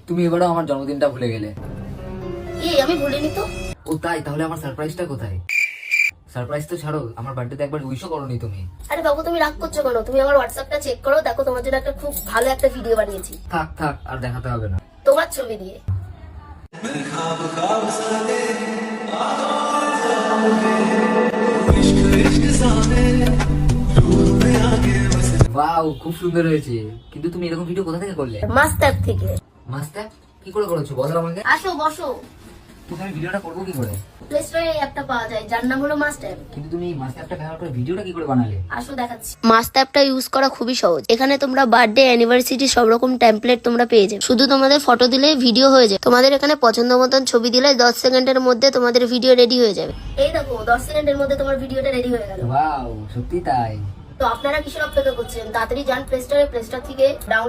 তুমি এবারও আমার জন্মদিনটা ভুলে গেলে। আমি ভুলিনি তো। ও তাই? তাহলে আমার সারপ্রাইজটা কোথায়? সারপ্রাইজ তো ছাড়ো, আমার বার্থডেতে একবার উইশও করোনি তুমি। আরে বাবু তুমি রাগ করছো কেন? তুমি আমার হোয়াটসঅ্যাপটা চেক করো, দেখো তোমার জন্য একটা খুব ভালো একটা ভিডিও বানিয়েছি। থাক থাক, আর দেখাতে হবে না। তোমার ছবি দিয়ে। ওয়াও, খুব সুন্দর হয়েছে। কিন্তু তুমি এরকম ভিডিও কোথা থেকে করলে? মাস্ট অ্যাপ থেকে। মাস্টার কি করে করেছো বলো আমাকে। আসো বসো। কিন্তু আমি ভিডিওটা করবো কি করে? প্লে স্টোরে এই অ্যাপটা পাওয়া যায় যার নাম হলো মাস্ট অ্যাপ। কিন্তু তুমি মাস্টারটা ব্যবহার করে ভিডিওটা কি করে বানালে? আসো দেখাচ্ছি। মাস্ট অ্যাপটা ইউজ করা খুবই সহজ। এখানে তোমরা বার্থডে, অ্যানিভার্সারি সব রকম টেমপ্লেট তোমরা পেয়ে যাবে। শুধু তোমাদের ফটো দিলেই ভিডিও হয়ে যায়। তোমাদের এখানে পছন্দ মতন ছবি দিলে 10 সেকেন্ডের মধ্যে তোমাদের ভিডিও রেডি হয়ে যাবে। এই দেখো 10 সেকেন্ডের মধ্যে তোমার ভিডিওটা রেডি হয়ে গেল। ওয়াও, সত্যি তাই? তো আপনারা কিসের অপেক্ষা করছেন? তাড়াতাড়ি যান প্লে স্টোরে, প্লে স্টোর থেকে ডাউনলোড